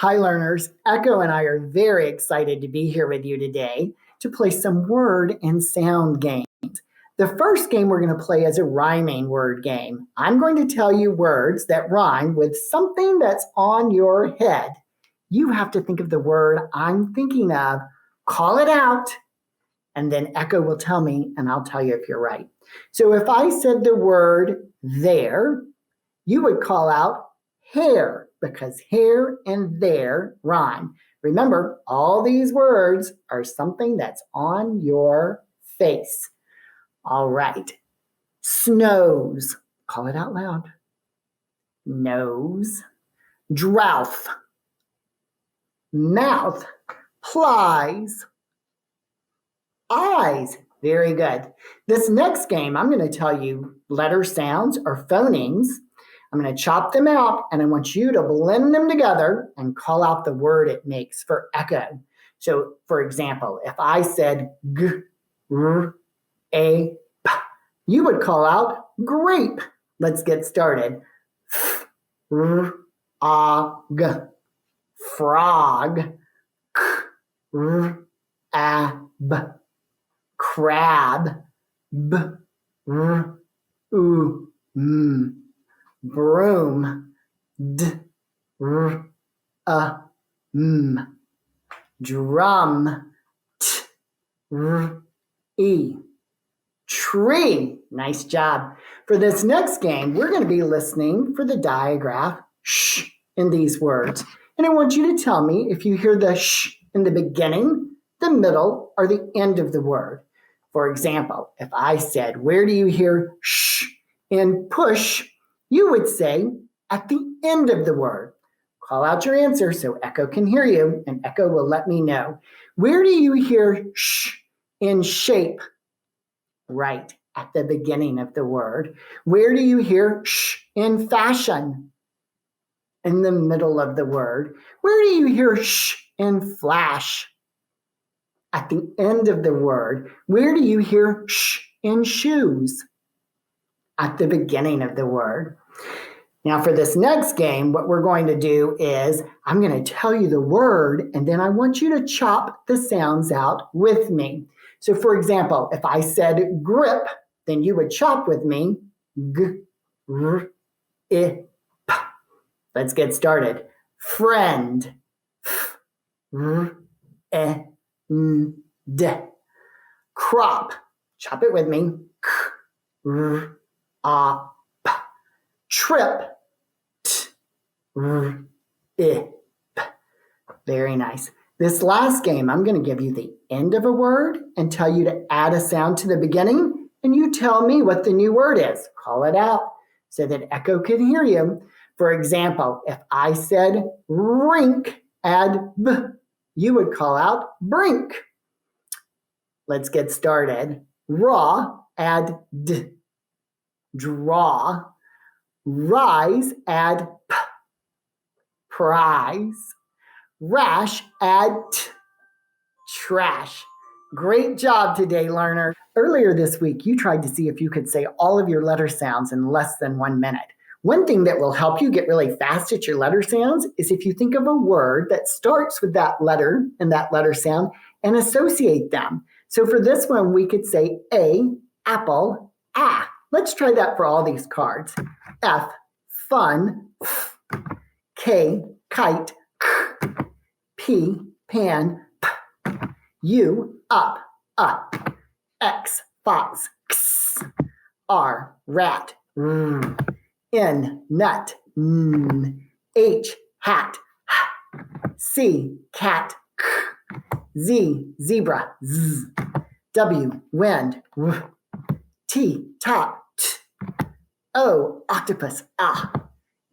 Hi, learners. Echo and I are very excited to be here with you today to play some word and sound games. The first game we're going to play is a rhyming word game. I'm going to tell you words that rhyme with something that's on your head. You have to think of the word I'm thinking of, call it out, and then Echo will tell me, and I'll tell you if you're right. So if I said the word there, you would call out hair, because hair and there rhyme. Remember, all these words are something that's on your face. All right. Snows. Call it out loud. Nose. Drought. Mouth. Plies. Eyes. Very good. This next game, I'm going to tell you letter sounds or phonemes. I'm going to chop them out, and I want you to blend them together and call out the word it makes for echo. So, for example, if I said g, r, a, p, you would call out grape. Let's get started. F, r, a, g, frog, k, r, a, b, crab, b, r, u, m. Broom, d, r, m. Drum, t, r, e. Tree. Nice job. For this next game, we're going to be listening for the digraph sh in these words. And I want you to tell me if you hear the sh in the beginning, the middle, or the end of the word. For example, if I said, where do you hear sh in push? You would say at the end of the word. Call out your answer so Echo can hear you, and Echo will let me know. Where do you hear sh in shape? Right, at the beginning of the word. Where do you hear sh in fashion? In the middle of the word. Where do you hear sh in flash? At the end of the word. Where do you hear sh in shoes? At the beginning of the word. Now for this next game, what we're going to do is I'm going to tell you the word, and then I want you to chop the sounds out with me. So for example, if I said grip, then you would chop with me. G, r, I, p. Let's get started. Friend. F, r, e, n, d. Crop. Chop it with me. K, r, a, p. Trip. T, r, I, p. Very nice. This last game, I'm going to give you the end of a word and tell you to add a sound to the beginning, and you tell me what the new word is. Call it out so that Echo can hear you. For example, if I said rink, add b, you would call out brink. Let's get started. Raw, add d. Draw. Rise, add p. Prize. Rash, add t. Trash. Great job today, learner. Earlier this week, you tried to see if you could say all of your letter sounds in less than 1 minute. One thing that will help you get really fast at your letter sounds is if you think of a word that starts with that letter and that letter sound and associate them. So for this one, we could say A, apple, ah. Let's try that for all these cards. F, fun, f. K, kite, k. P, pan, p. U, up, X, fox, x. R, rat, r. N, nut, n. H, hat, h. C, cat, k. Z, zebra, z. W, wind, w. T, top, t. O, octopus, ah.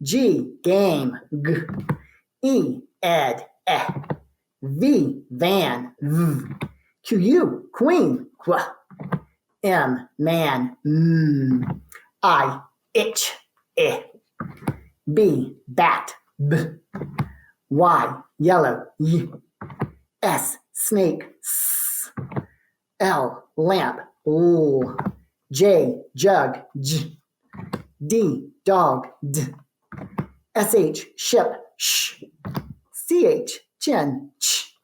G, game, g. E, ed, eh. V, van, v. Q, queen, qu. M, man, m. I, itch, eh. B, bat, b. Y, yellow, y. S, snake, s. L, lamp, l. J, jug, j. D, dog, d. SH, ship, sh. CH, chin, ch.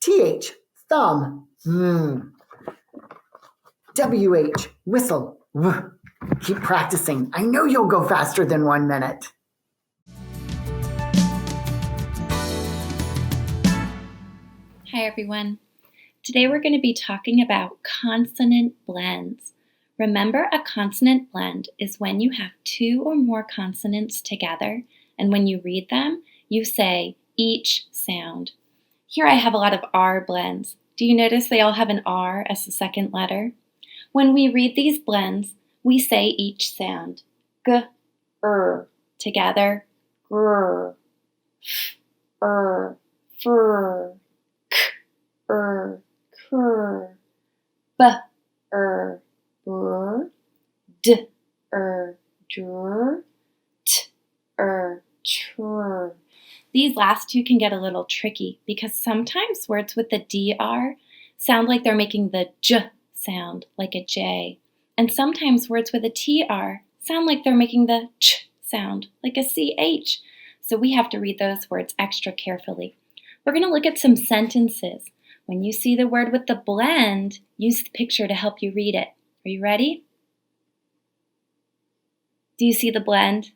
TH, thumb, WH, whistle, w. Keep practicing. I know you'll go faster than 1 minute. Hi everyone. Today we're going to be talking about consonant blends. Remember, a consonant blend is when you have 2 or more consonants together, and when you read them, you say each sound. Here I have a lot of R blends. Do you notice they all have an R as the second letter? When we read these blends, we say each sound. G, together, gr, fr, cr, b, br, d, dr, t, tr. These last two can get a little tricky because sometimes words with the DR sound like they're making the J sound, like a J. And sometimes words with a TR sound like they're making the Ch sound, like a CH. So we have to read those words extra carefully. We're going to look at some sentences. When you see the word with the blend, use the picture to help you read it. Are you ready? Do you see the blend?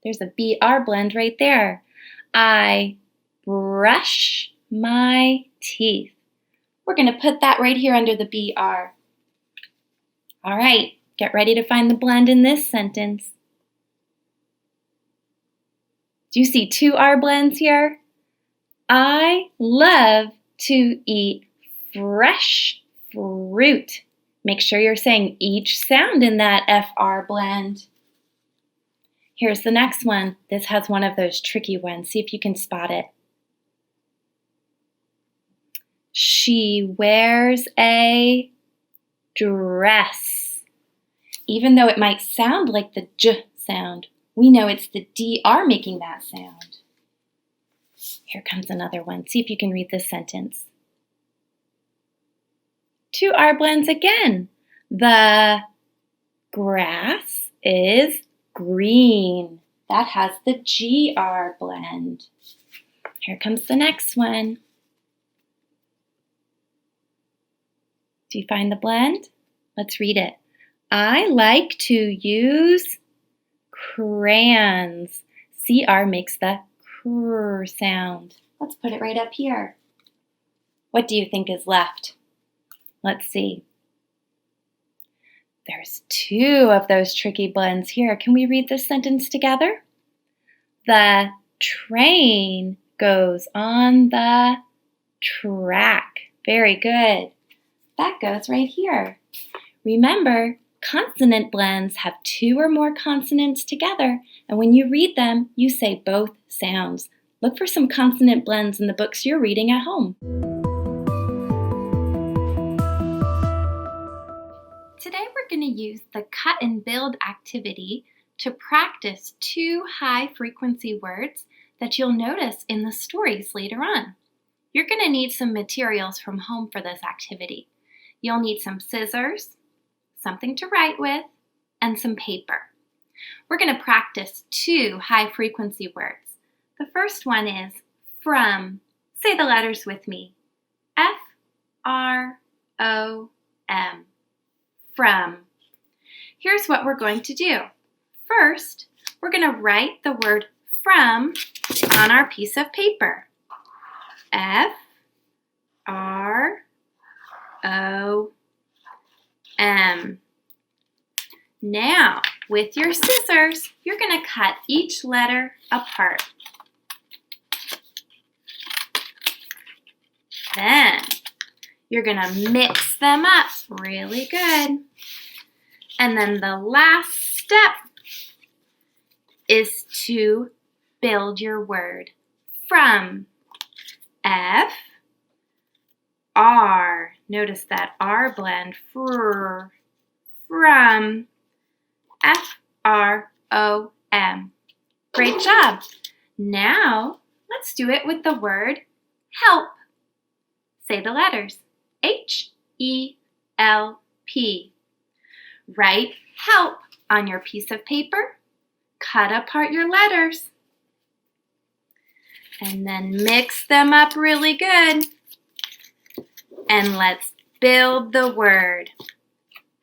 There's a BR blend right there. I brush my teeth. We're going to put that right here under the BR. All right, get ready to find the blend in this sentence. Do you see 2 R blends here? I love to eat fresh fruit. Make sure you're saying each sound in that FR blend. Here's the next one. This has one of those tricky ones. See if you can spot it. She wears a dress. Even though it might sound like the J sound, we know it's the DR making that sound. Here comes another one. See if you can read this sentence. 2 R blends again. The grass is green. That has the GR blend. Here comes the next one. Do you find the blend? Let's read it. I like to use crayons. CR makes the cr sound. Let's put it right up here. What do you think is left? Let's see. There's 2 of those tricky blends here. Can we read this sentence together? The train goes on the track. Very good. That goes right here. Remember, consonant blends have 2 or more consonants together, and when you read them, you say both sounds. Look for some consonant blends in the books you're reading at home. Today we're going to use the cut and build activity to practice 2 high-frequency words that you'll notice in the stories later on. You're going to need some materials from home for this activity. You'll need some scissors, something to write with, and some paper. We're going to practice 2 high-frequency words. The first one is from. Say the letters with me. F-R-O-M. From. Here's what we're going to do. First, we're going to write the word from on our piece of paper. F-R-O-M. Now, with your scissors, you're going to cut each letter apart. Then, you're going to mix them up really good. And then the last step is to build your word. From. F, R. Notice that R blend. Fr. From. F-R-O-M. Great job. Now, let's do it with the word help. Say the letters. H-E-L-P. Write help on your piece of paper. Cut apart your letters. And then mix them up really good. And let's build the word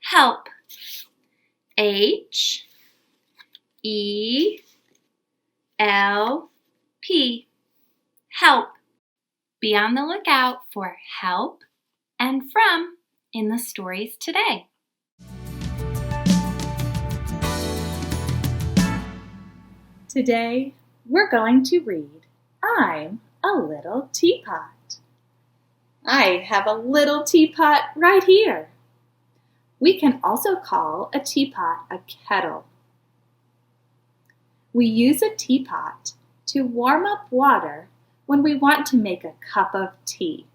help. H-E-L-P. Help. Be on the lookout for help and from in the stories today. Today, we're going to read I'm a Little Teapot. I have a little teapot right here. We can also call a teapot a kettle. We use a teapot to warm up water when we want to make a cup of tea.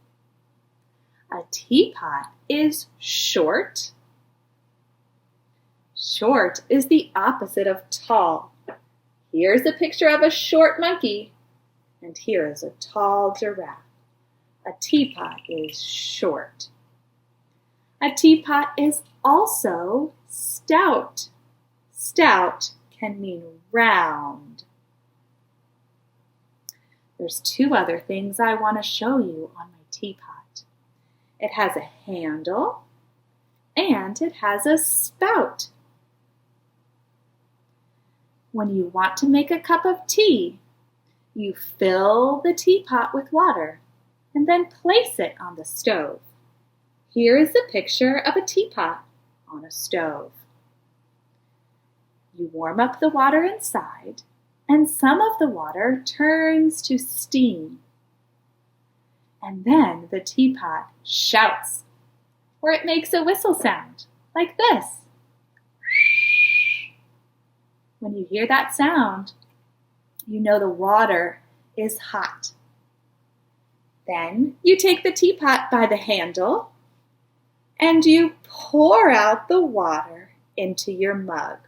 A teapot is short. Short is the opposite of tall. Here's a picture of a short monkey, and here is a tall giraffe. A teapot is short. A teapot is also stout. Stout can mean round. There's two other things I want to show you on my teapot. It has a handle and it has a spout. When you want to make a cup of tea, you fill the teapot with water and then place it on the stove. Here is a picture of a teapot on a stove. You warm up the water inside, and some of the water turns to steam. And then the teapot shouts, or it makes a whistle sound, like this. When you hear that sound, you know the water is hot. Then you take the teapot by the handle and you pour out the water into your mug.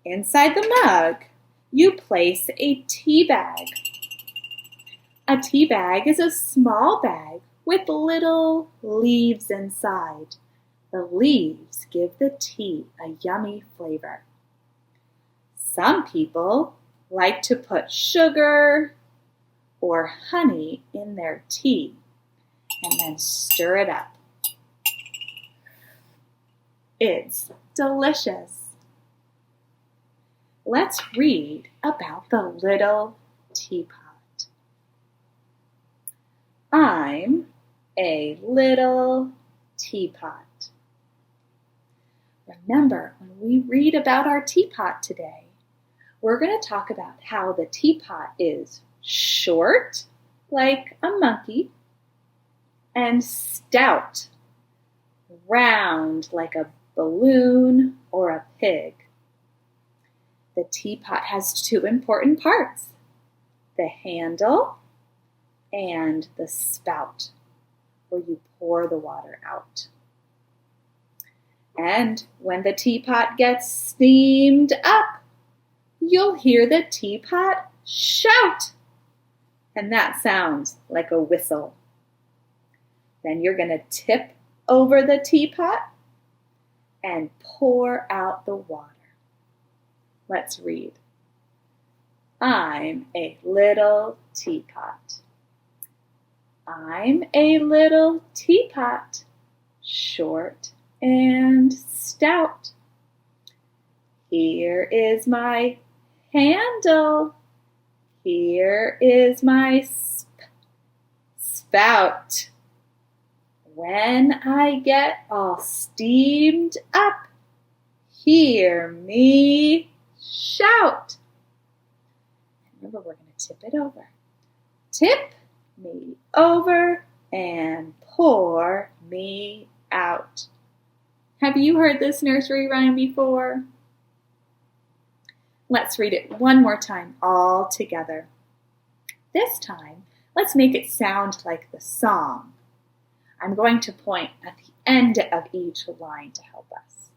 Inside the mug, you place a tea bag. A tea bag is a small bag with little leaves inside. The leaves give the tea a yummy flavor. Some people like to put sugar or honey in their tea and then stir it up. It's delicious. Let's read about the little teapot. I'm a little teapot. Remember, when we read about our teapot today, we're going to talk about how the teapot is short, like a monkey, and stout, round, like a balloon or a pig. The teapot has two important parts, the handle and the spout, where you pour the water out. And when the teapot gets steamed up, you'll hear the teapot shout, and that sounds like a whistle. Then you're going to tip over the teapot and pour out the water. Let's read. I'm a little teapot. I'm a little teapot, short and stout. Here is my handle. Here is my spout. When I get all steamed up, hear me shout. Remember, we're going to tip it over. Tip me over and pour me out. Have you heard this nursery rhyme before? Let's read it one more time all together. This time, let's make it sound like the song. I'm going to point at the end of each line to help us.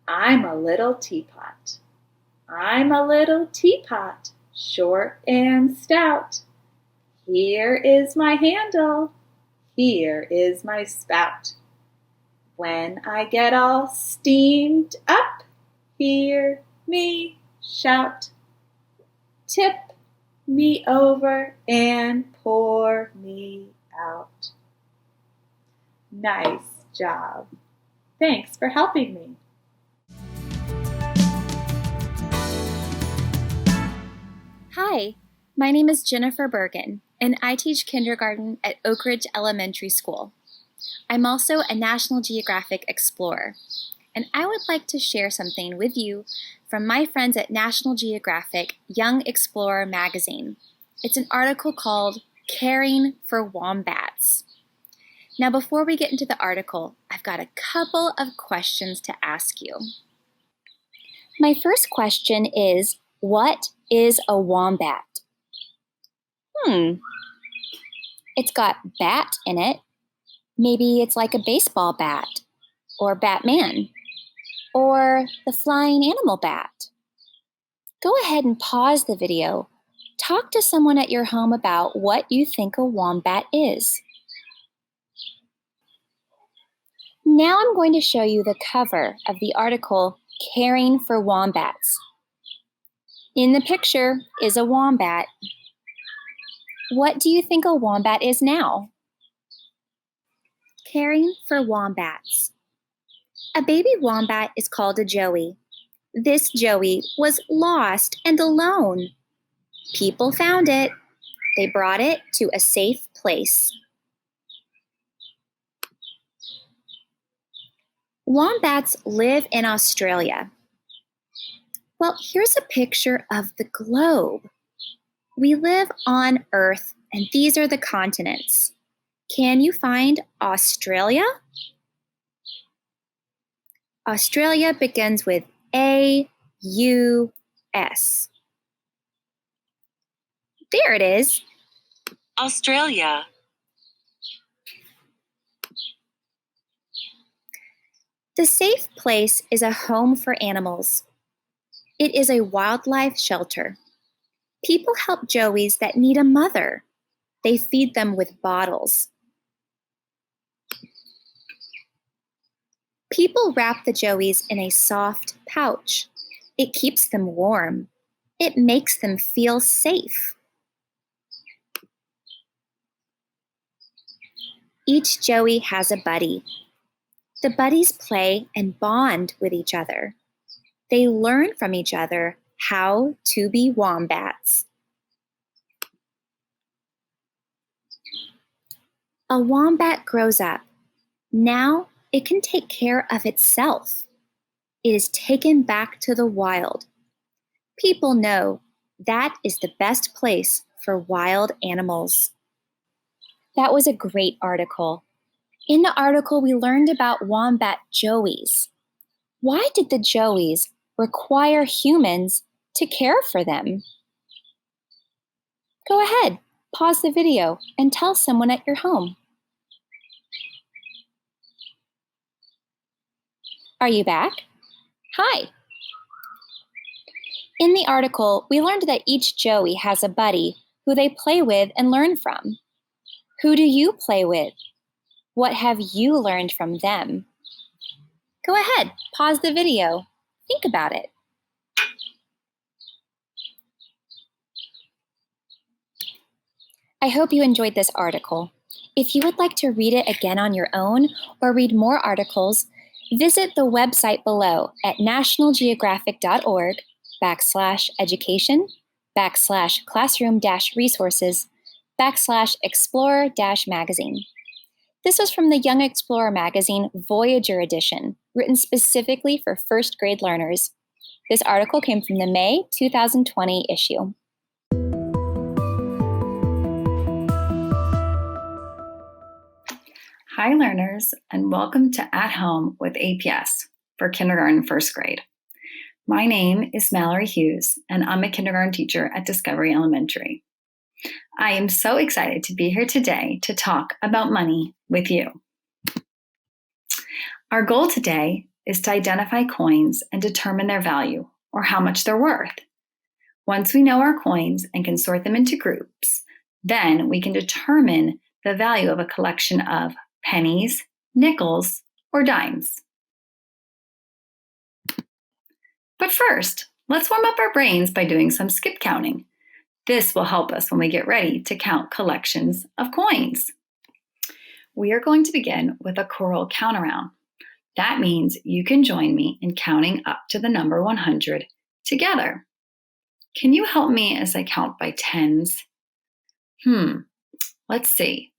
I'm a little teapot. I'm a little teapot, short and stout. Here is my handle. Here is my spout. When I get all steamed up, hear me shout. Tip me over and pour me out. Nice job. Thanks for helping me. Hi, my name is Jennifer Bergen, and I teach kindergarten at Oak Ridge Elementary School. I'm also a National Geographic explorer, and I would like to share something with you from my friends at National Geographic Young Explorer magazine. It's an article called Caring for Wombats. Now, before we get into the article, I've got a couple of questions to ask you. My first question is, what is a wombat? It's got bat in it. Maybe it's like a baseball bat, or Batman, or the flying animal bat. Go ahead and pause the video. Talk to someone at your home about what you think a wombat is. Now I'm going to show you the cover of the article, Caring for Wombats. In the picture is a wombat. What do you think a wombat is now? Caring for wombats. A baby wombat is called a joey. This joey was lost and alone. People found it. They brought it to a safe place. Wombats live in Australia. Well, here's a picture of the globe. We live on Earth, and these are the continents. Can you find Australia? Australia begins with A-U-S. There it is. Australia. The safe place is a home for animals. It is a wildlife shelter. People help joeys that need a mother. They feed them with bottles. People wrap the joeys in a soft pouch. It keeps them warm. It makes them feel safe. Each joey has a buddy. The buddies play and bond with each other. They learn from each other how to be wombats. A wombat grows up. Now it can take care of itself. It is taken back to the wild. People know that is the best place for wild animals. That was a great article. In the article, we learned about wombat joeys. Why did the joeys require humans to care for them? Go ahead, pause the video, and tell someone at your home. Are you back? Hi. In the article, we learned that each joey has a buddy who they play with and learn from. Who do you play with? What have you learned from them? Go ahead, pause the video. Think about it. I hope you enjoyed this article. If you would like to read it again on your own or read more articles, visit the website below at nationalgeographic.org/education/classroom-resources/explorer-magazine. This was from the Young Explorer magazine Voyager edition, written specifically for first grade learners. This article came from the May 2020 issue. Hi learners, and welcome to At Home with APS for kindergarten first grade. My name is Mallory Hughes, and I'm a kindergarten teacher at Discovery Elementary. I am so excited to be here today to talk about money with you. Our goal today is to identify coins and determine their value, or how much they're worth. Once we know our coins and can sort them into groups, then we can determine the value of a collection of pennies, nickels, or dimes. But first, let's warm up our brains by doing some skip counting. This will help us when we get ready to count collections of coins. We are going to begin with a choral count-around. That means you can join me in counting up to the number 100 together. Can you help me as I count by tens? Let's see.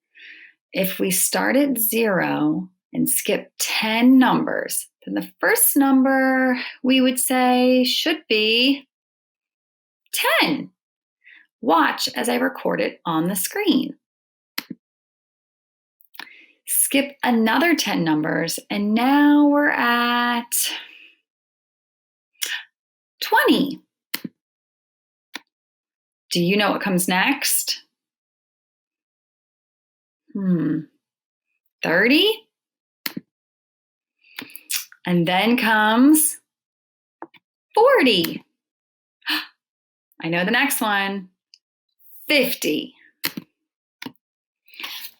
If we start at 0 and skip 10 numbers, then the first number we would say should be 10. Watch as I record it on the screen. Skip another 10 numbers, and now we're at 20. Do you know what comes next? 30. And then comes 40. I know the next one. 50.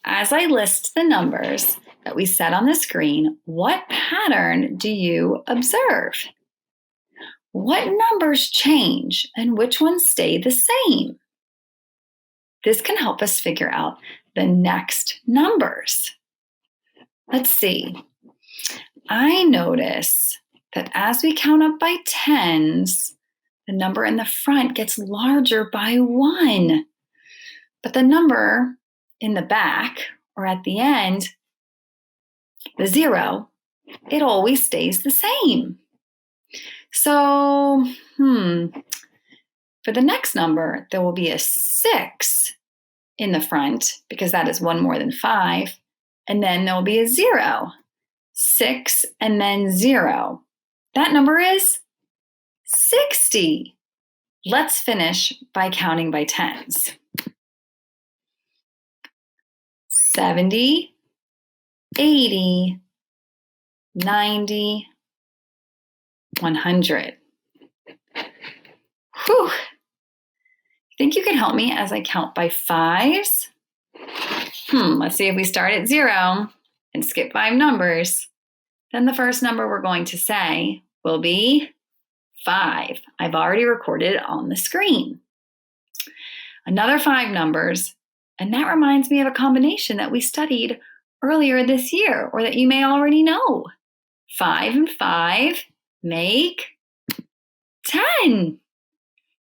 As I list the numbers that we set on the screen, what pattern do you observe? What numbers change and which ones stay the same? This can help us figure out the next numbers. Let's see. I notice that as we count up by tens, the number in the front gets larger by 1. But the number in the back or at the end, the 0, it always stays the same. So, for the next number, there will be a 6 in the front because that is 1 more than 5. And then there will be a 0. 6 and then 0. That number is 60. Let's finish by counting by tens. 70, 80, 90, 100. Whew. Think you can help me as I count by fives? Let's see if we start at 0 and skip 5 numbers. Then the first number we're going to say will be 5. I've already recorded it on the screen. Another 5 numbers, and that reminds me of a combination that we studied earlier this year, or that you may already know. 5 and 5 make 10.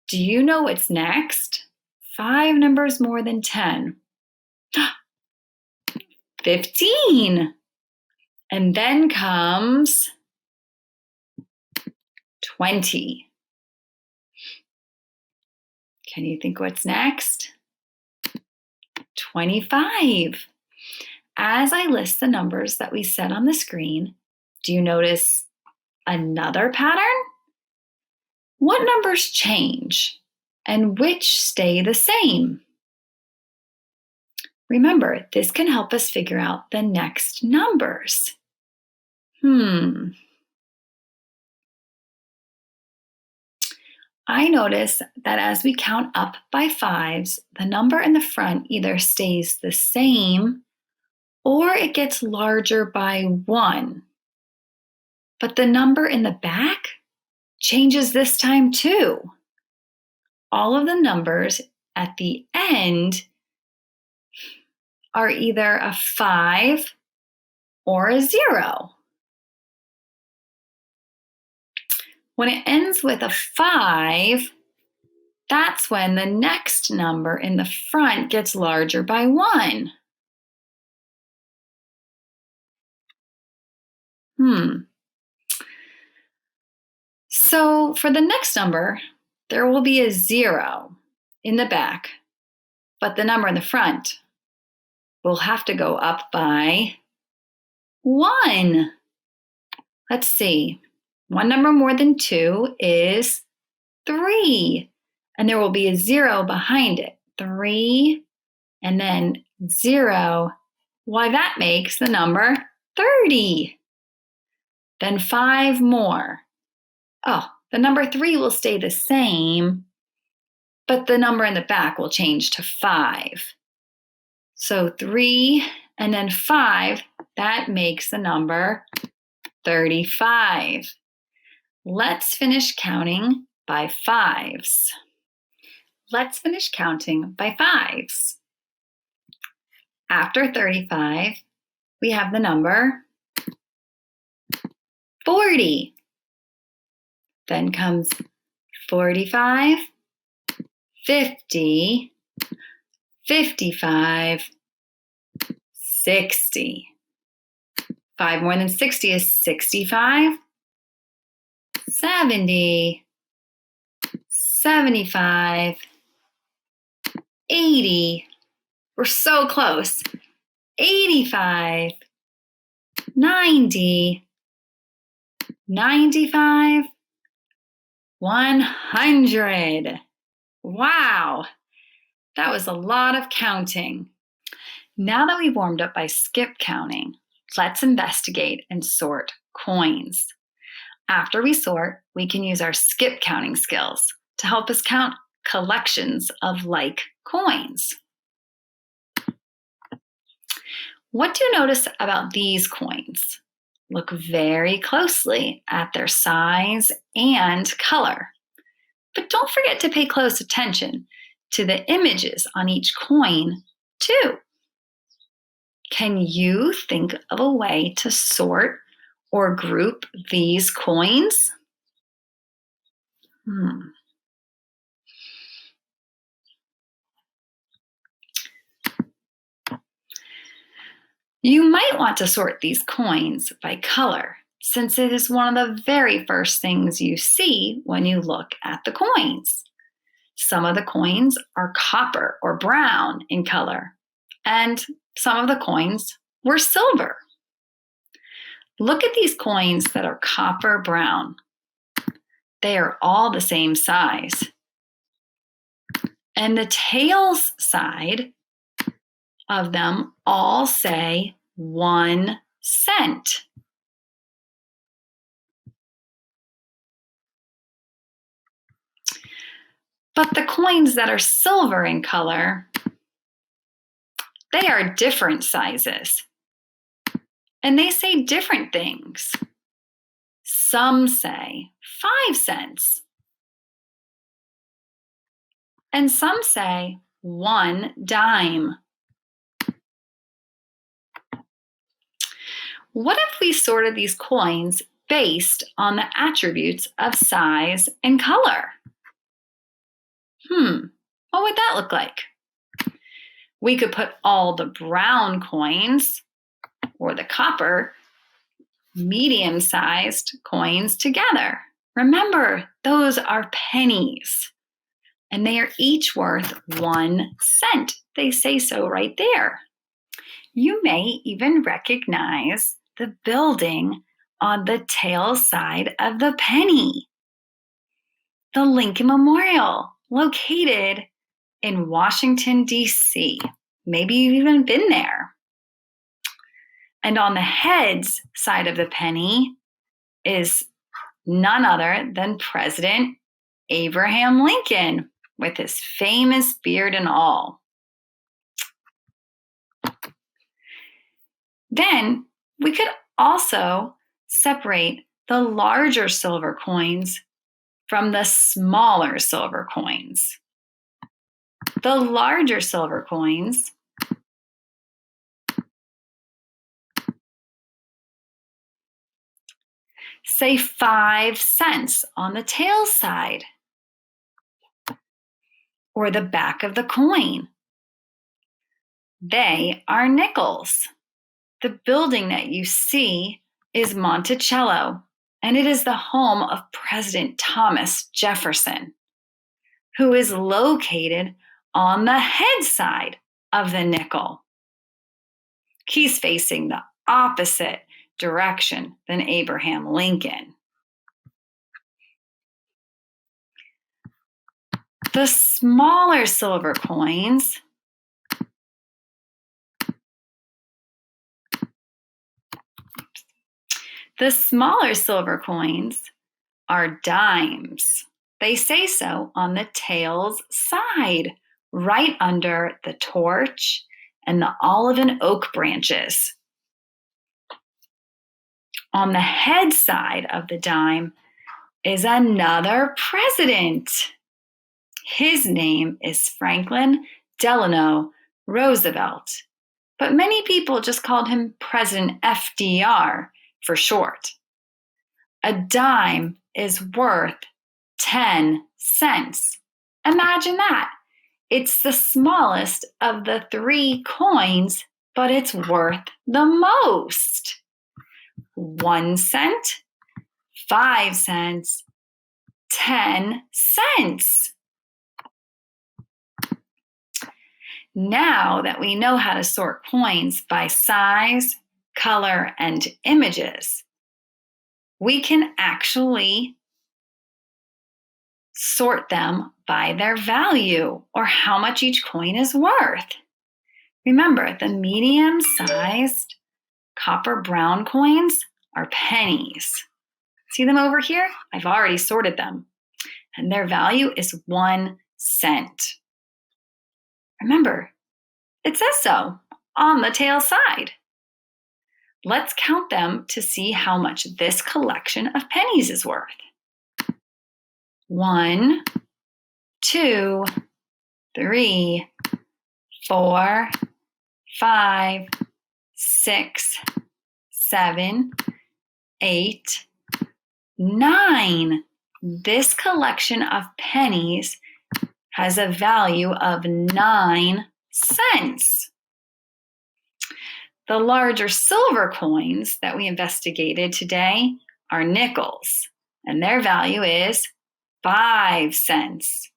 Do you know what's next? 5 numbers more than 10. 15. And then comes 20. Can you think what's next? 25. As I list the numbers that we set on the screen, do you notice another pattern? What numbers change and which stay the same? Remember, this can help us figure out the next numbers. I notice that as we count up by fives, the number in the front either stays the same or it gets larger by 1. But the number in the back changes this time too. All of the numbers at the end are either a 5 or a 0. When it ends with a 5, that's when the next number in the front gets larger by 1. So for the next number, there will be a 0 in the back, but the number in the front will have to go up by 1. Let's see. 1 number more than 2 is 3, and there will be a 0 behind it. 3, and then 0. Why, that makes the number 30. Then 5 more. Oh, the number 3 will stay the same, but the number in the back will change to 5. So 3 and then 5, that makes the number 35. Let's finish counting by fives. Let's finish counting by fives. After 35, we have the number 40. Then comes 45, 50, 55, 60. 5 more than 60 is 65, 70, 75, 80. We're so close. 85, 90, 95, 100. Wow, that was a lot of counting. Now that we've warmed up by skip counting, let's investigate and sort coins. After we sort, we can use our skip counting skills to help us count collections of like coins. What do you notice about these coins? Look very closely at their size and color. But don't forget to pay close attention to the images on each coin, too. Can you think of a way to sort or group these coins? You might want to sort these coins by color, since it is one of the very first things you see when you look at the coins. Some of the coins are copper or brown in color, and some of the coins were silver. Look at these coins that are copper brown. They are all the same size. And the tails side of them all say 1 cent. But the coins that are silver in color, they are different sizes. And they say different things. Some say 5 cents. And some say 1 dime. What if we sorted these coins based on the attributes of size and color? What would that look like? We could put all the brown coins or the copper, medium-sized coins together. Remember, those are pennies, and they are each worth 1 cent. They say so right there. You may even recognize the building on the tail side of the penny. The Lincoln Memorial, located in Washington, D.C. Maybe you've even been there. And on the heads side of the penny is none other than President Abraham Lincoln with his famous beard and all. Then we could also separate the larger silver coins from the smaller silver coins. The larger silver coins say 5 cents on the tail side or the back of the coin. They are nickels. The building that you see is Monticello, and it is the home of President Thomas Jefferson, who is located on the head side of the nickel. He's facing the opposite direction than Abraham Lincoln. The smaller silver coins are dimes. They say so on the tail's side, right under the torch and the olive and oak branches. On the head side of the dime is another president. His name is Franklin Delano Roosevelt, but many people just called him President FDR for short. A dime is worth 10 cents. Imagine that. It's the smallest of the 3 coins, but it's worth the most. 1 cent, 5 cents, 10 cents. Now that we know how to sort coins by size, color, and images, we can actually sort them by their value or how much each coin is worth. Remember, the medium-sized copper brown coins are pennies. See them over here? I've already sorted them. And their value is 1 cent. Remember, it says so on the tail side. Let's count them to see how much this collection of pennies is worth. 1, 2, 3, 4, 5, 6, 7, 8, 9. This collection of pennies has a value of 9 cents. The larger silver coins that we investigated today are nickels, and their value is 5 cents.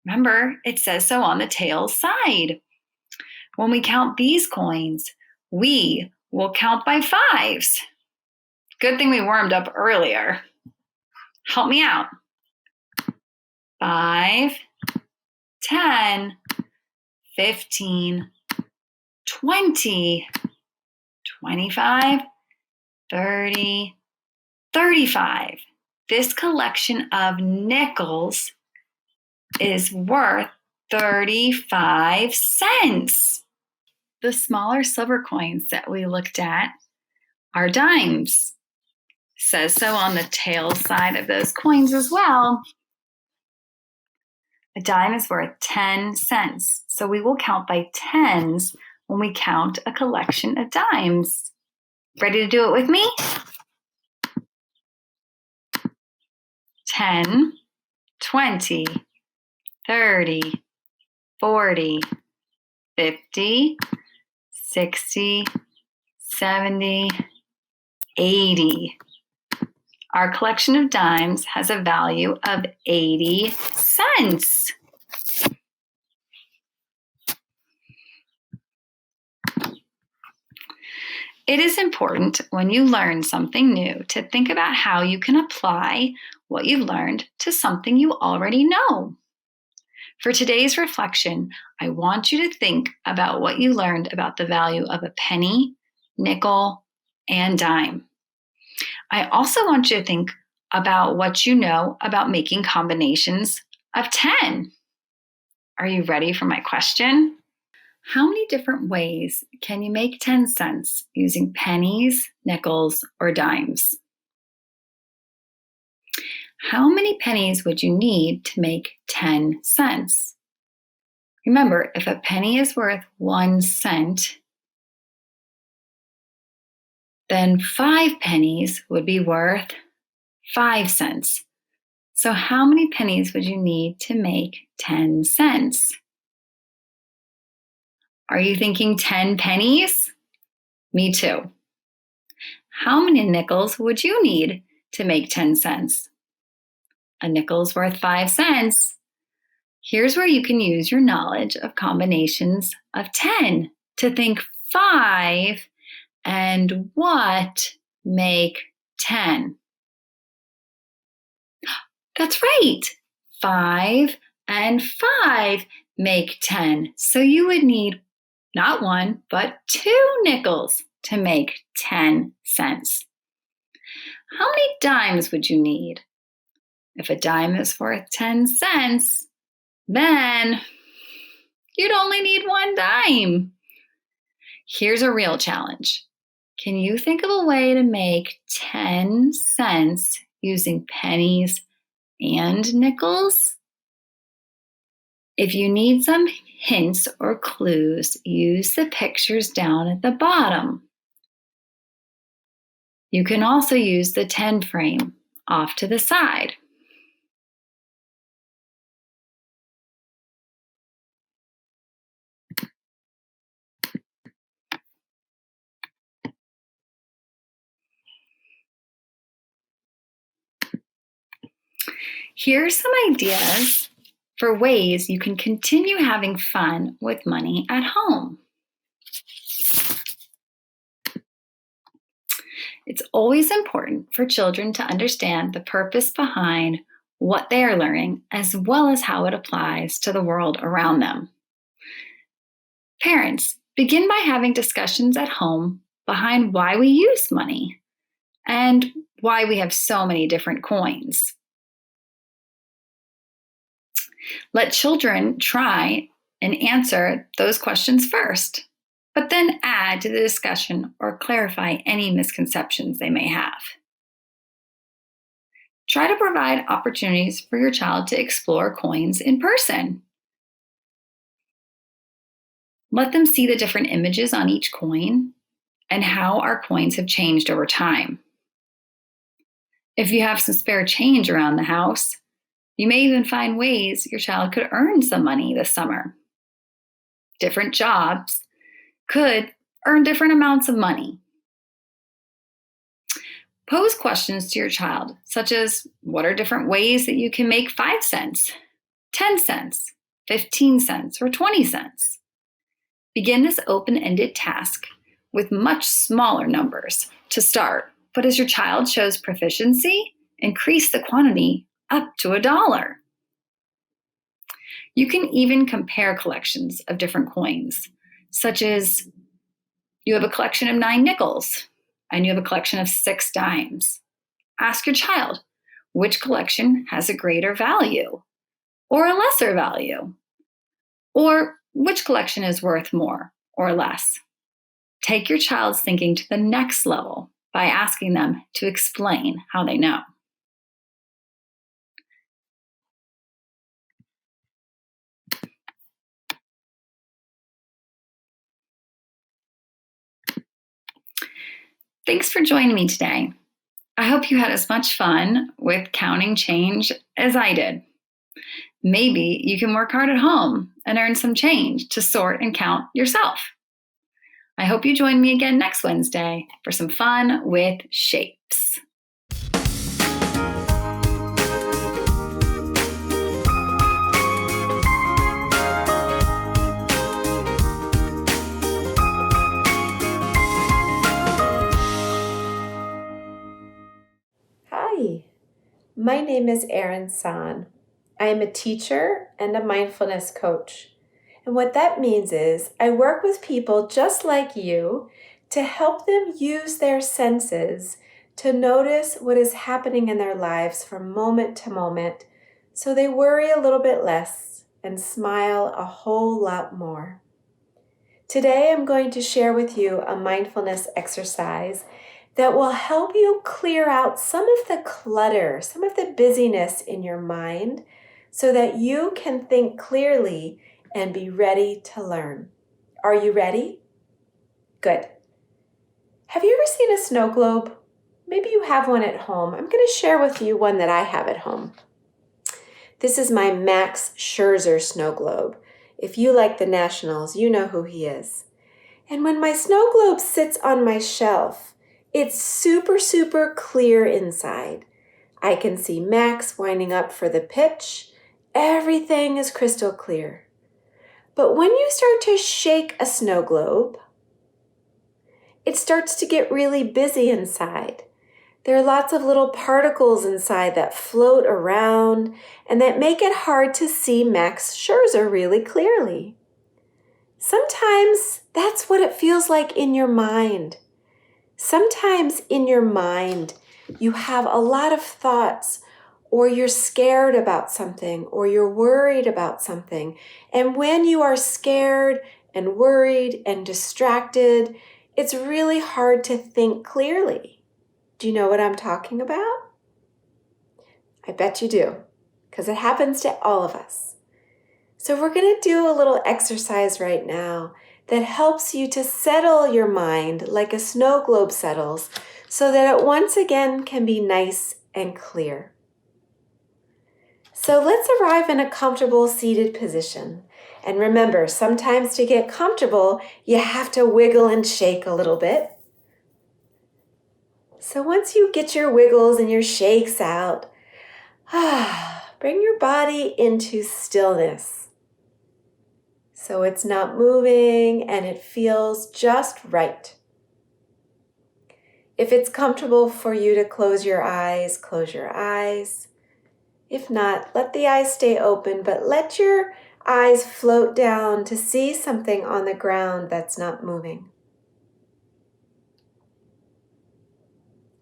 Remember, it says so on the tail side. When we count these coins, we will count by 5s. Good thing we warmed up earlier. Help me out. 5, 10, 15, 20, 25, 30, 35. This collection of nickels is worth 35 cents. The smaller silver coins that we looked at are dimes. Says so on the tail side of those coins as well. A dime is worth 10 cents. So we will count by tens when we count a collection of dimes. Ready to do it with me? 10, 20, 30, 40, 50, 60, 70, 80. Our collection of dimes has a value of 80 cents. It is important when you learn something new to think about how you can apply what you learned to something you already know. For today's reflection, I want you to think about what you learned about the value of a penny, nickel, and dime. I also want you to think about what you know about making combinations of 10. Are you ready for my question? How many different ways can you make 10 cents using pennies, nickels, or dimes? How many pennies would you need to make 10 cents? Remember, if a penny is worth 1 cent, then 5 pennies would be worth 5 cents. So how many pennies would you need to make 10 cents? Are you thinking 10 pennies? Me too. How many nickels would you need to make 10 cents? A nickel's worth 5 cents. Here's where you can use your knowledge of combinations of 10 to think 5 and what make 10. That's right. 5 and 5 make 10. So you would need not 1, but 2 nickels to make 10 cents. How many dimes would you need? If a dime is worth 10 cents, then you'd only need 1 dime. Here's a real challenge. Can you think of a way to make 10 cents using pennies and nickels? If you need some hints or clues, use the pictures down at the bottom. You can also use the 10 frame off to the side. Here are some ideas for ways you can continue having fun with money at home. It's always important for children to understand the purpose behind what they are learning, as well as how it applies to the world around them. Parents, begin by having discussions at home behind why we use money and why we have so many different coins. Let children try and answer those questions first, but then add to the discussion or clarify any misconceptions they may have. Try to provide opportunities for your child to explore coins in person. Let them see the different images on each coin and how our coins have changed over time. If you have some spare change around the house, you may even find ways your child could earn some money this summer. Different jobs could earn different amounts of money. Pose questions to your child, such as, what are different ways that you can make 5 cents, 10 cents, 15 cents, or 20 cents? Begin this open-ended task with much smaller numbers to start, but as your child shows proficiency, increase the quantity up to $1. You can even compare collections of different coins, such as you have a collection of 9 nickels and you have a collection of 6 dimes. Ask your child, which collection has a greater value or a lesser value? Or which collection is worth more or less? Take your child's thinking to the next level by asking them to explain how they know. Thanks for joining me today. I hope you had as much fun with counting change as I did. Maybe you can work hard at home and earn some change to sort and count yourself. I hope you join me again next Wednesday for some fun with shapes. Hi, my name is Erin San. I am a teacher and a mindfulness coach. And what that means is I work with people just like you to help them use their senses to notice what is happening in their lives from moment to moment so they worry a little bit less and smile a whole lot more. Today I'm going to share with you a mindfulness exercise that will help you clear out some of the clutter, some of the busyness in your mind so that you can think clearly and be ready to learn. Are you ready? Good. Have you ever seen a snow globe? Maybe you have one at home. I'm going to share with you one that I have at home. This is my Max Scherzer snow globe. If you like the Nationals, you know who he is. And when my snow globe sits on my shelf, it's super, super clear inside. I can see Max winding up for the pitch. Everything is crystal clear. But when you start to shake a snow globe, it starts to get really busy inside. There are lots of little particles inside that float around and that make it hard to see Max Scherzer really clearly. Sometimes that's what it feels like in your mind. Sometimes in your mind, you have a lot of thoughts, or you're scared about something, or you're worried about something. And when you are scared and worried and distracted, it's really hard to think clearly. Do you know what I'm talking about? I bet you do, because it happens to all of us. So we're going to do a little exercise right now that helps you to settle your mind like a snow globe settles so that it once again can be nice and clear. So let's arrive in a comfortable seated position. And remember, sometimes to get comfortable, you have to wiggle and shake a little bit. So once you get your wiggles and your shakes out, bring your body into stillness. So it's not moving and it feels just right. If it's comfortable for you to close your eyes, close your eyes. If not, let the eyes stay open, but let your eyes float down to see something on the ground that's not moving.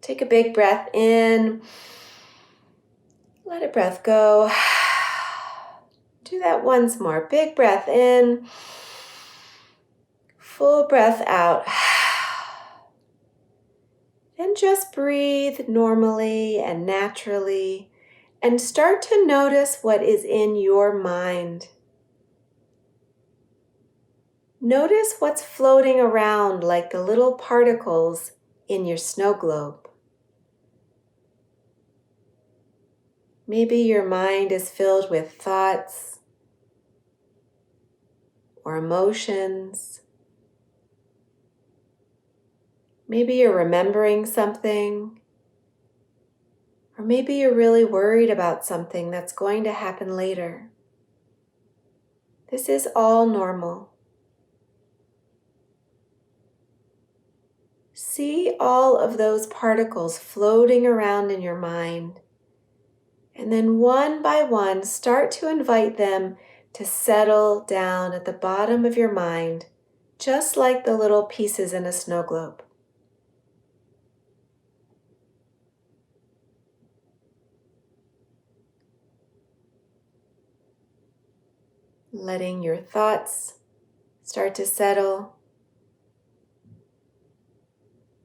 Take a big breath in. Let a breath go. Do that once more. Big breath in. Full breath out. Then just breathe normally and naturally and start to notice what is in your mind. Notice what's floating around like the little particles in your snow globe. Maybe your mind is filled with thoughts or emotions. Maybe you're remembering something, or maybe you're really worried about something that's going to happen later. This is all normal. See all of those particles floating around in your mind, and then one by one start to invite them to settle down at the bottom of your mind, just like the little pieces in a snow globe. Letting your thoughts start to settle.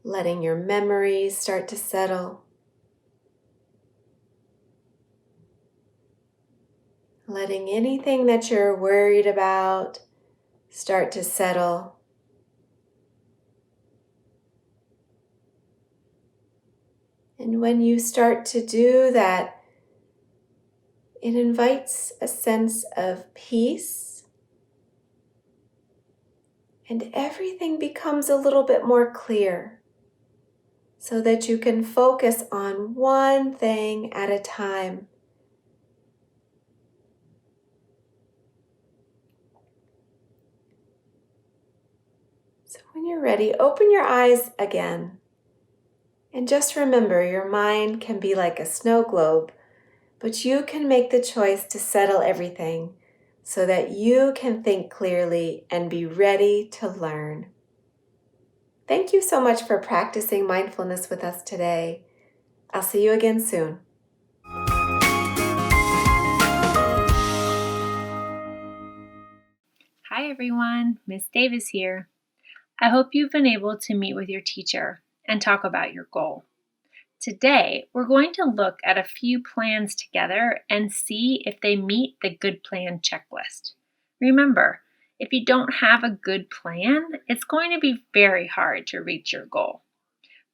Letting your memories start to settle. Letting anything that you're worried about start to settle. And when you start to do that, it invites a sense of peace, and everything becomes a little bit more clear so that you can focus on one thing at a time. So when you're ready, open your eyes again. And just remember, your mind can be like a snow globe, but you can make the choice to settle everything so that you can think clearly and be ready to learn. Thank you so much for practicing mindfulness with us today. I'll see you again soon. Hi everyone, Miss Davis here. I hope you've been able to meet with your teacher and talk about your goal. Today, we're going to look at a few plans together and see if they meet the good plan checklist. Remember, if you don't have a good plan, it's going to be very hard to reach your goal.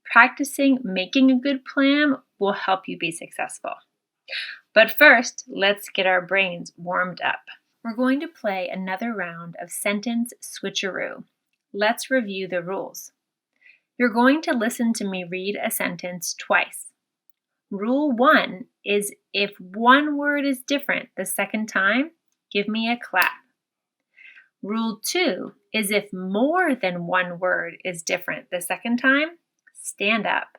Practicing making a good plan will help you be successful. But first, let's get our brains warmed up. We're going to play another round of sentence switcheroo. Let's review the rules. You're going to listen to me read a sentence twice. Rule 1 is if one word is different the second time, give me a clap. Rule 2 is if more than one word is different the second time, stand up.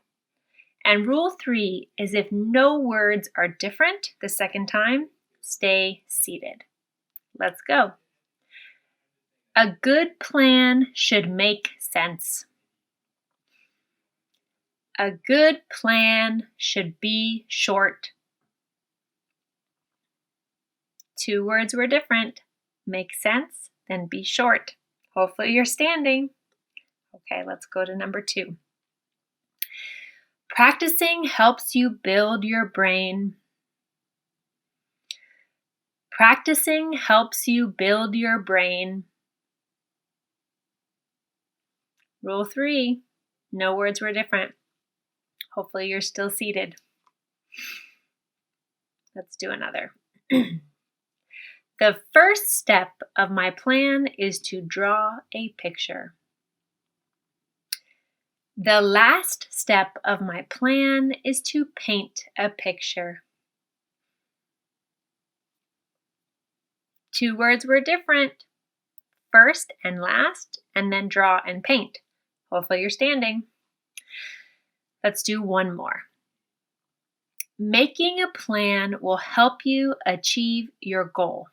And rule 3 is if no words are different the second time, stay seated. Let's go. A good plan should make sense. A good plan should be short. 2 words were different. Make sense, then be short. Hopefully you're standing. Okay, let's go to number 2. Practicing helps you build your brain. Practicing helps you build your brain. Rule 3, no words were different. Hopefully you're still seated. Let's do another. The first step of my plan is to draw a picture. The last step of my plan is to paint a picture. 2 words were different. First and last, and then draw and paint. Hopefully you're standing. Let's do one more. Making a plan will help you achieve your goal.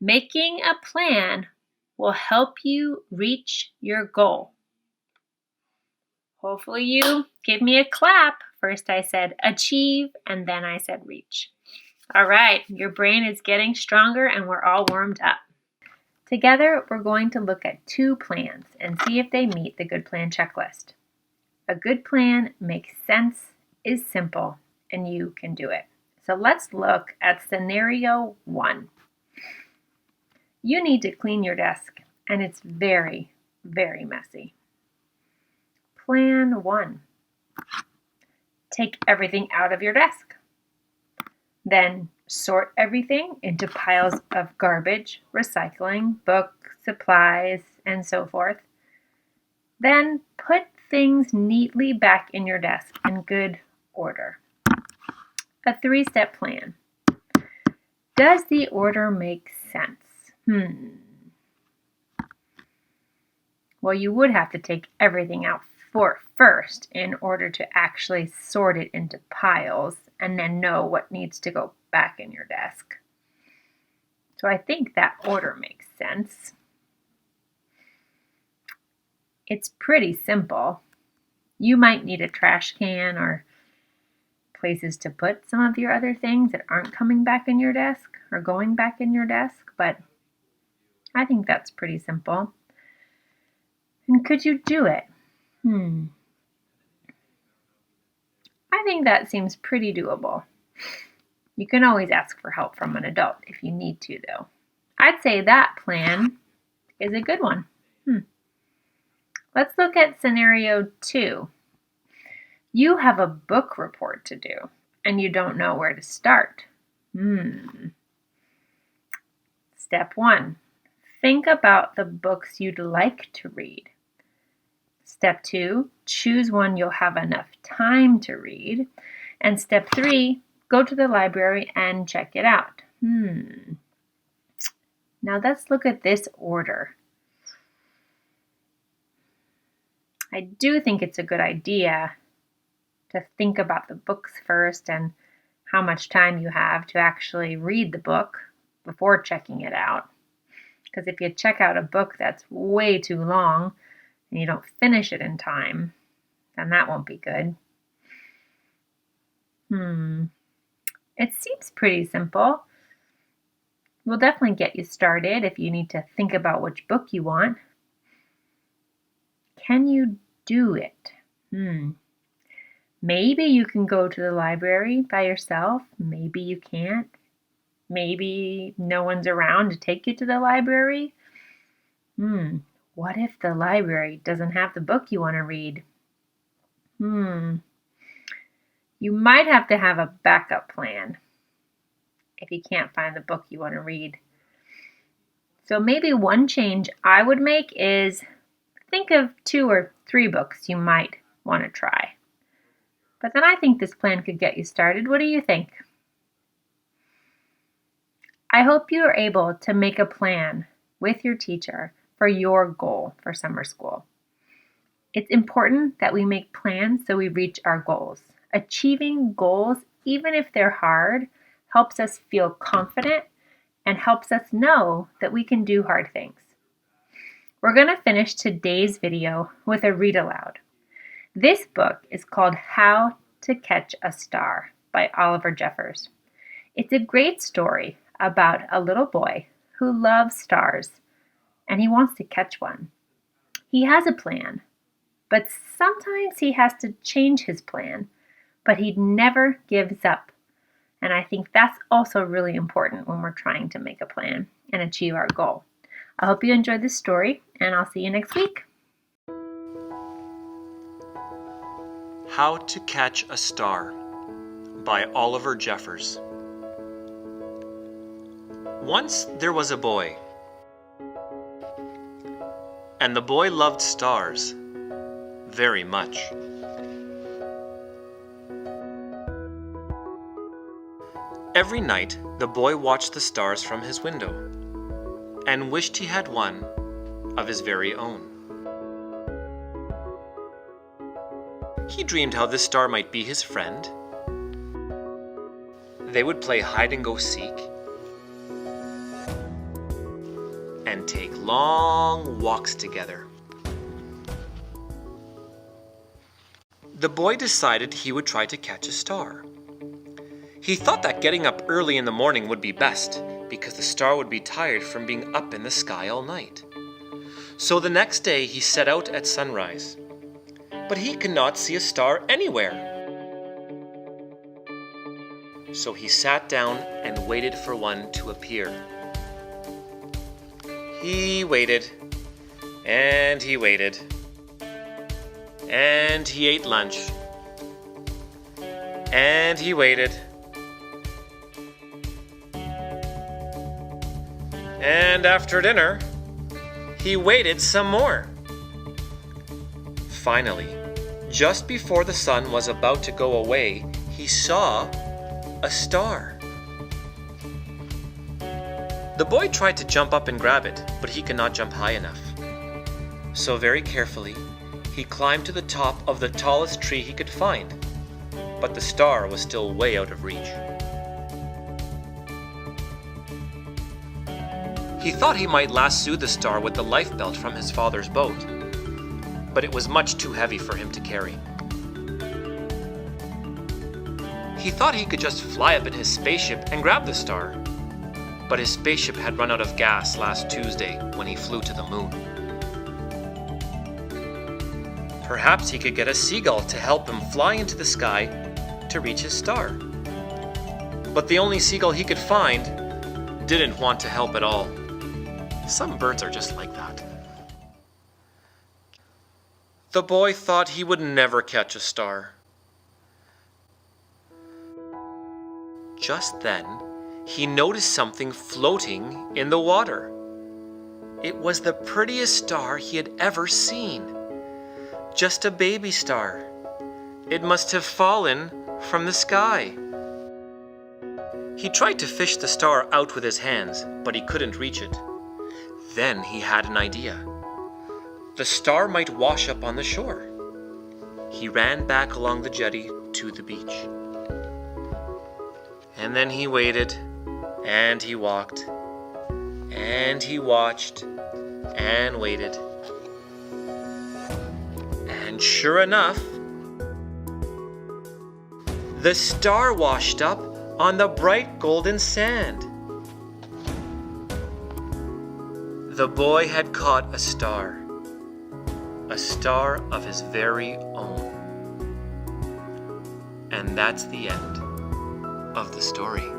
Making a plan will help you reach your goal. Hopefully you give me a clap. First I said achieve, and then I said reach. All right, your brain is getting stronger and we're all warmed up. Together, we're going to look at 2 plans and see if they meet the good plan checklist. A good plan makes sense, is simple, and you can do it. So let's look at scenario 1. You need to clean your desk, and it's very, very messy. Plan 1. Take everything out of your desk. Then sort everything into piles of garbage, recycling, books, supplies, and so forth. Then put things neatly back in your desk in good order. A 3-step plan. Does the order make sense? Well, you would have to take everything out first in order to actually sort it into piles and then know what needs to go back in your desk. So I think that order makes sense. It's pretty simple. You might need a trash can or places to put some of your other things that aren't coming back in your desk or going back in your desk, but I think that's pretty simple. And could you do it? I think that seems pretty doable. You can always ask for help from an adult if you need to, though. I'd say that plan is a good one. Let's look at scenario 2. You have a book report to do, and you don't know where to start. Step 1. Think about the books you'd like to read. Step 2, choose one you'll have enough time to read. And step 3, go to the library and check it out. Now let's look at this order. I do think it's a good idea to think about the books first and how much time you have to actually read the book before checking it out. Because if you check out a book that's way too long and you don't finish it in time, then that won't be good. It seems pretty simple. We'll definitely get you started if you need to think about which book you want. Can you do it? Maybe you can go to the library by yourself. Maybe you can't. Maybe no one's around to take you to the library. What if the library doesn't have the book you want to read? You might have to have a backup plan if you can't find the book you want to read. So maybe one change I would make is think of 2 or 3 books you might want to try. But then I think this plan could get you started. What do you think? I hope you are able to make a plan with your teacher for your goal for summer school. It's important that we make plans so we reach our goals. Achieving goals, even if they're hard, helps us feel confident and helps us know that we can do hard things. We're going to finish today's video with a read aloud. This book is called How to Catch a Star by Oliver Jeffers. It's a great story about a little boy who loves stars and he wants to catch one. He has a plan, but sometimes he has to change his plan, but he never gives up. And I think that's also really important when we're trying to make a plan and achieve our goal. I hope you enjoyed this story, and I'll see you next week. How to Catch a Star by Oliver Jeffers. Once there was a boy, and the boy loved stars very much. Every night, the boy watched the stars from his window and wished he had one of his very own. He dreamed how this star might be his friend. They would play hide and go seek and take long walks together. The boy decided he would try to catch a star. He thought that getting up early in the morning would be best, because the star would be tired from being up in the sky all night. So the next day he set out at sunrise, but he could not see a star anywhere. So he sat down and waited for one to appear. He waited, and he waited, and he ate lunch, and he waited, and after dinner, he waited some more. Finally, just before the sun was about to go away, he saw a star. The boy tried to jump up and grab it, but he could not jump high enough. So very carefully, he climbed to the top of the tallest tree he could find, but the star was still way out of reach. He thought he might lasso the star with the life belt from his father's boat, but it was much too heavy for him to carry. He thought he could just fly up in his spaceship and grab the star, but his spaceship had run out of gas last Tuesday when he flew to the moon. Perhaps he could get a seagull to help him fly into the sky to reach his star. But the only seagull he could find didn't want to help at all. Some birds are just like that. The boy thought he would never catch a star. Just then, he noticed something floating in the water. It was the prettiest star he had ever seen. Just a baby star. It must have fallen from the sky. He tried to fish the star out with his hands, but he couldn't reach it. Then he had an idea. The star might wash up on the shore. He ran back along the jetty to the beach. And then he waited, and he walked, and he watched, and waited. And sure enough, the star washed up on the bright golden sand. The boy had caught a star of his very own. And that's the end of the story.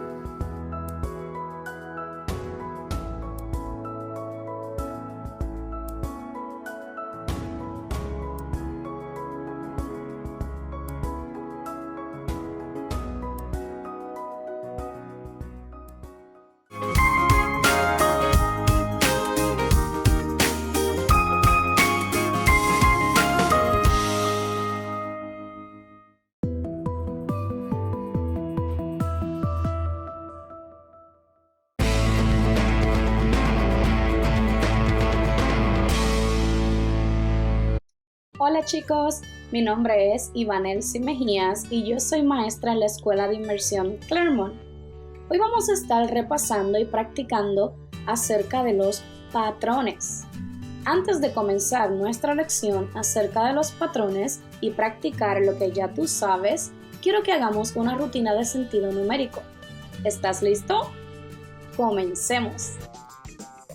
Hola chicos, mi nombre es Ivanelsi Mejías y yo soy maestra en la Escuela de Inmersión Claremont. Hoy vamos a estar repasando y practicando acerca de los patrones. Antes de comenzar nuestra lección acerca de los patrones y practicar lo que ya tú sabes, quiero que hagamos una rutina de sentido numérico. ¿Estás listo? Comencemos.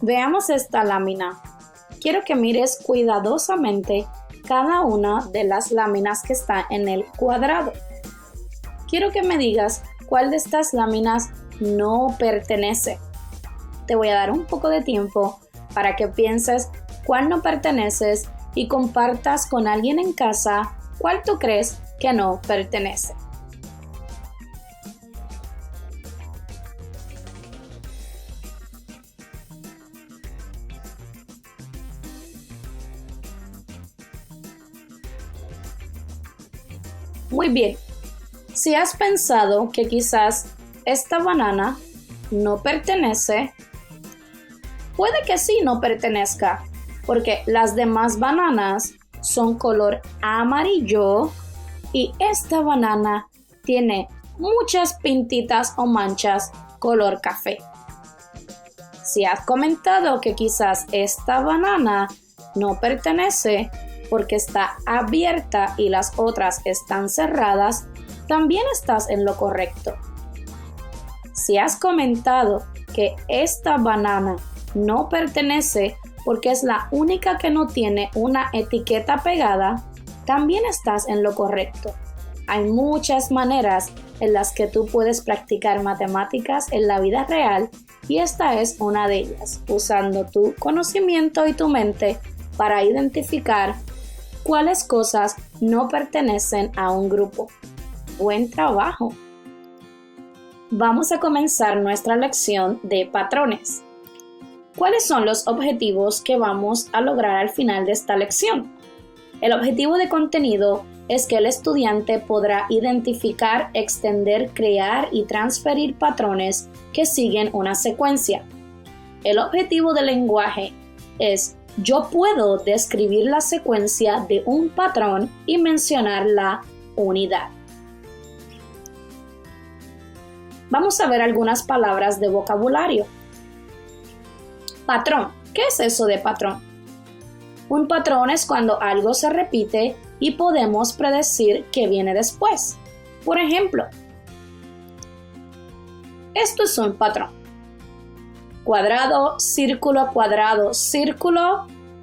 Veamos esta lámina. Quiero que mires cuidadosamente cada una de las láminas que está en el cuadrado. Quiero que me digas cuál de estas láminas no pertenece. Te voy a dar un poco de tiempo para que pienses cuál no perteneces y compartas con alguien en casa cuál tú crees que no pertenece. Muy bien. Si has pensado que quizás esta banana no pertenece, puede que sí no pertenezca, porque las demás bananas son color amarillo y esta banana tiene muchas pintitas o manchas color café. Si has comentado que quizás esta banana no pertenece porque está abierta y las otras están cerradas, también estás en lo correcto. Si has comentado que esta banana no pertenece porque es la única que no tiene una etiqueta pegada, también estás en lo correcto. Hay muchas maneras en las que tú puedes practicar matemáticas en la vida real y esta es una de ellas, usando tu conocimiento y tu mente para identificar cuáles cosas no pertenecen a un grupo. Buen trabajo. Vamos a comenzar nuestra lección de patrones. ¿Cuáles son los objetivos que vamos a lograr al final de esta lección? El objetivo de contenido es que el estudiante podrá identificar, extender, crear y transferir patrones que siguen una secuencia. El objetivo del lenguaje es: yo puedo describir la secuencia de un patrón y mencionar la unidad. Vamos a ver algunas palabras de vocabulario. Patrón. ¿Qué es eso de patrón? Un patrón es cuando algo se repite y podemos predecir qué viene después. Por ejemplo, esto es un patrón. Cuadrado, círculo,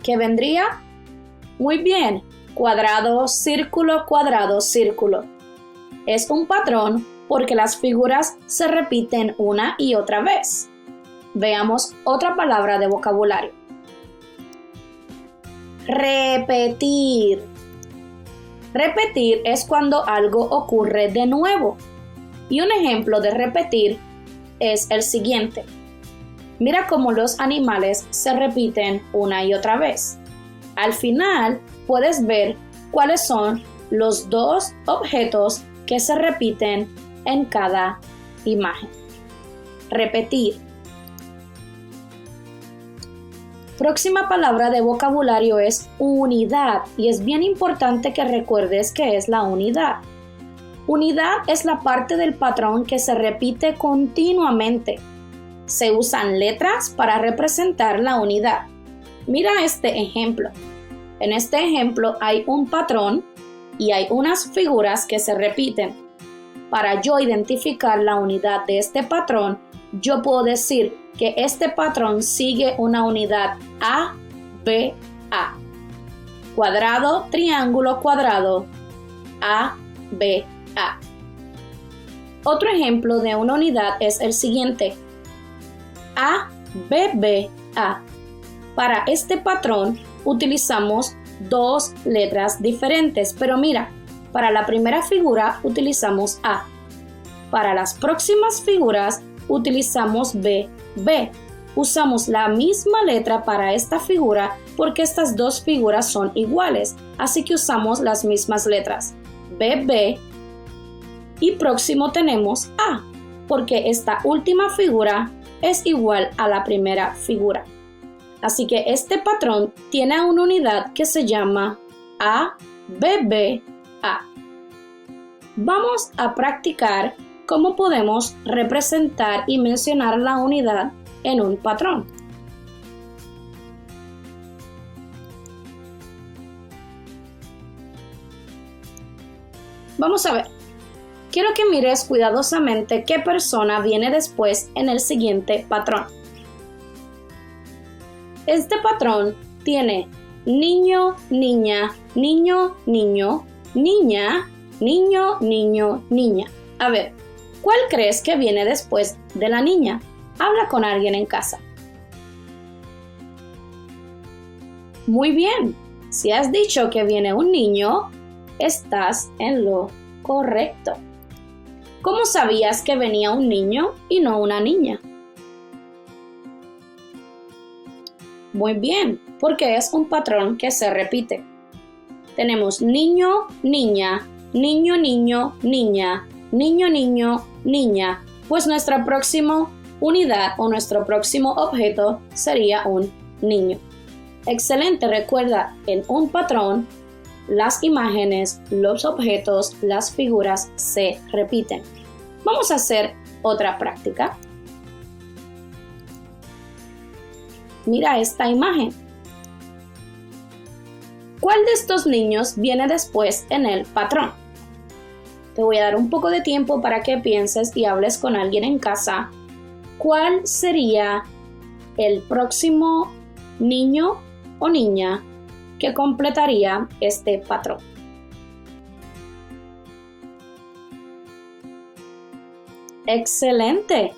¿qué vendría? Muy bien, cuadrado, círculo. Es un patrón porque las figuras se repiten una y otra vez. Veamos otra palabra de vocabulario. Repetir. Repetir es cuando algo ocurre de nuevo. Y un ejemplo de repetir es el siguiente. Mira cómo los animales se repiten una y otra vez. Al final puedes ver cuáles son los dos objetos que se repiten en cada imagen. Repetir. Próxima palabra de vocabulario es unidad y es bien importante que recuerdes qué es la unidad. Unidad es la parte del patrón que se repite continuamente. Se usan letras para representar la unidad. Mira este ejemplo. En este ejemplo hay un patrón y hay unas figuras que se repiten. Para yo identificar la unidad de este patrón, yo puedo decir que este patrón sigue una unidad A, B, A. Cuadrado, triángulo, cuadrado, A, B, A. Otro ejemplo de una unidad es el siguiente. A, B, B, A. Para este patrón utilizamos dos letras diferentes, pero mira, para la primera figura utilizamos A. Para las próximas figuras utilizamos B, B. Usamos la misma letra para esta figura porque estas dos figuras son iguales, así que usamos las mismas letras. B, B. Y próximo tenemos A, porque esta última figura es igual a la primera figura. Así que este patrón tiene una unidad que se llama A, B, B, A. Vamos a practicar cómo podemos representar y mencionar la unidad en un patrón. Vamos a ver. Quiero que mires cuidadosamente qué persona viene después en el siguiente patrón. Este patrón tiene niño, niña, niño, niño, niña, niño, niño, niña. A ver, ¿Cuál crees que viene después de la niña? Habla con alguien en casa. Muy bien. Si has dicho que viene un niño, estás en lo correcto. ¿Cómo sabías que venía un niño y no una niña? Muy bien, porque es un patrón que se repite. Tenemos niño, niña, niño, niño, niña, niño, niño, niña. Pues nuestra próxima unidad o nuestro próximo objeto sería un niño. Excelente, recuerda, en un patrón, las imágenes, los objetos, las figuras se repiten. Vamos a hacer otra práctica. Mira esta imagen. ¿Cuál de estos niños viene después en el patrón? Te voy a dar un poco de tiempo para que pienses y hables con alguien en casa. ¿Cuál sería el próximo niño o niña que completaría este patrón? Excelente.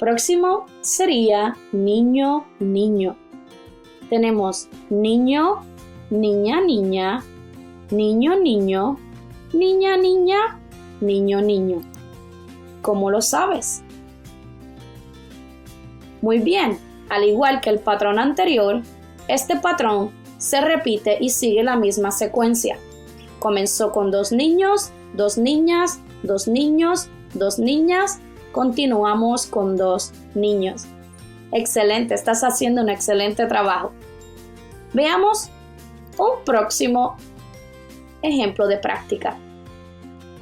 Próximo sería niño, niño. Tenemos niño, niña, niña, niño, niño, niña, niña, niño, niño. ¿Cómo lo sabes? Muy bien. Al igual que el patrón anterior, este patrón se repite y sigue la misma secuencia. Comenzó con 2 niños, 2 niñas, 2 niños, 2 niñas. Continuamos con 2 niños. Excelente, estás haciendo un excelente trabajo. Veamos un próximo ejemplo de práctica.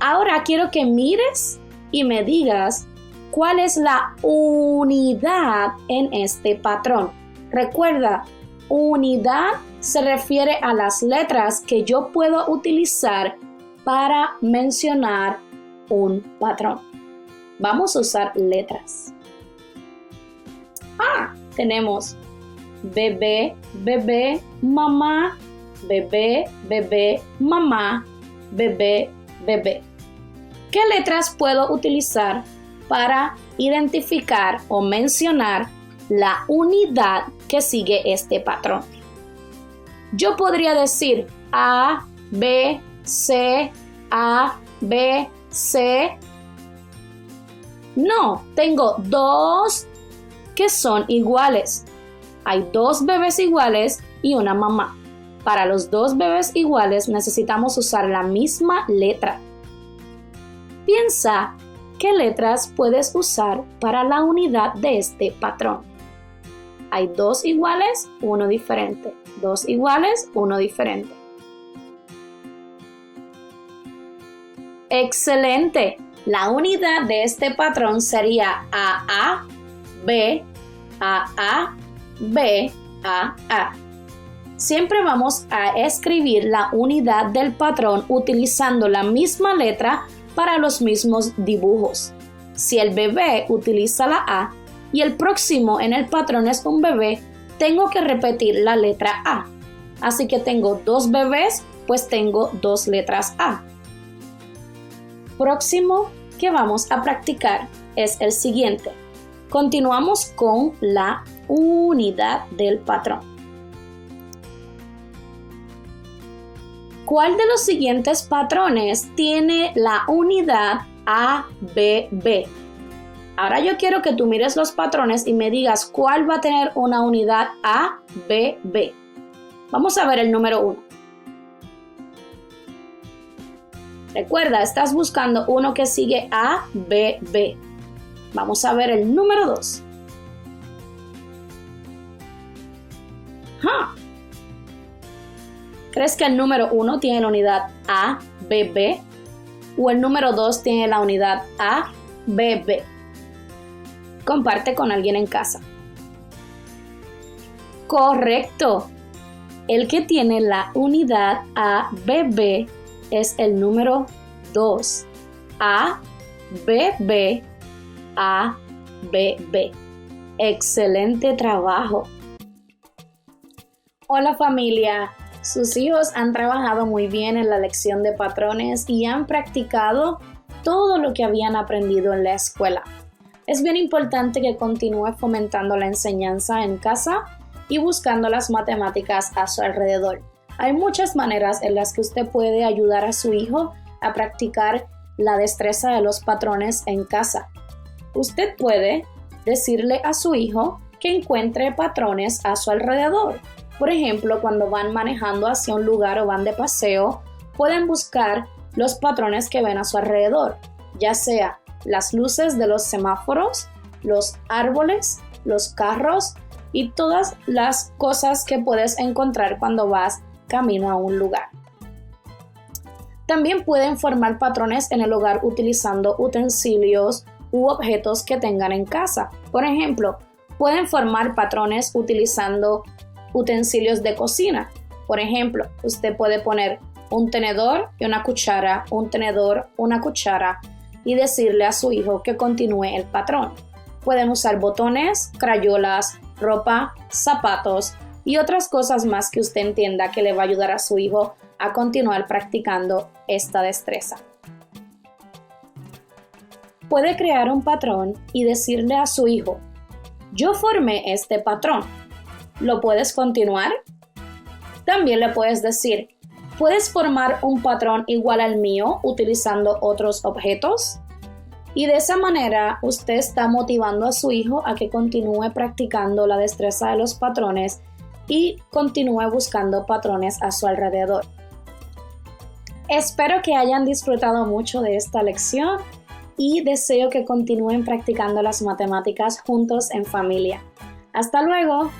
Ahora quiero que mires y me digas cuál es la unidad en este patrón. Recuerda, unidad se refiere a las letras que yo puedo utilizar para mencionar un patrón. Vamos a usar letras. Tenemos bebé, bebé, mamá, bebé, bebé, mamá, bebé, bebé. ¿Qué letras puedo utilizar para identificar o mencionar la unidad que sigue este patrón? Yo podría decir A, B, C, A, B, C. No, tengo 2 que son iguales. Hay 2 bebés iguales y una mamá. Para los 2 bebés iguales necesitamos usar la misma letra. Piensa qué letras puedes usar para la unidad de este patrón. Hay 2 iguales, 1 diferente. 2 iguales, 1 diferente. Excelente. La unidad de este patrón sería AA, B, AA, B, AA. Siempre vamos a escribir la unidad del patrón utilizando la misma letra para los mismos dibujos. Si el bebé utiliza la A y el próximo en el patrón es un bebé, tengo que repetir la letra A. Así que tengo 2 bebés, pues tengo 2 letras A. Próximo que vamos a practicar es el siguiente. Continuamos con la unidad del patrón. ¿Cuál de los siguientes patrones tiene la unidad ABB? Ahora yo quiero que tú mires los patrones y me digas cuál va a tener una unidad ABB. Vamos a ver el número 1. Recuerda, estás buscando uno que sigue ABB. Vamos a ver el número 2. ¿Crees que el número 1 tiene la unidad ABB? ¿O el número 2 tiene la unidad ABB? Comparte con alguien en casa. Correcto. El que tiene la unidad ABB es el número 2. ABB, ABB. Excelente trabajo. Hola familia. Sus hijos han trabajado muy bien en la lección de patrones y han practicado todo lo que habían aprendido en la escuela. Es bien importante que continúe fomentando la enseñanza en casa y buscando las matemáticas a su alrededor. Hay muchas maneras en las que usted puede ayudar a su hijo a practicar la destreza de los patrones en casa. Usted puede decirle a su hijo que encuentre patrones a su alrededor. Por ejemplo, cuando van manejando hacia un lugar o van de paseo, pueden buscar los patrones que ven a su alrededor, ya sea las luces de los semáforos, los árboles, los carros y todas las cosas que puedes encontrar cuando vas camino a un lugar. También pueden formar patrones en el hogar utilizando utensilios u objetos que tengan en casa. Por ejemplo, pueden formar patrones utilizando utensilios de cocina. Por ejemplo, usted puede poner un tenedor y una cuchara, un tenedor, una cuchara y decirle a su hijo que continúe el patrón. Pueden usar botones, crayolas, ropa, zapatos y otras cosas más que usted entienda que le va a ayudar a su hijo a continuar practicando esta destreza. Puede crear un patrón y decirle a su hijo, yo formé este patrón. ¿Lo puedes continuar? También le puedes decir, ¿puedes formar un patrón igual al mío utilizando otros objetos? Y de esa manera usted está motivando a su hijo a que continúe practicando la destreza de los patrones y continúe buscando patrones a su alrededor. Espero que hayan disfrutado mucho de esta lección y deseo que continúen practicando las matemáticas juntos en familia. ¡Hasta luego!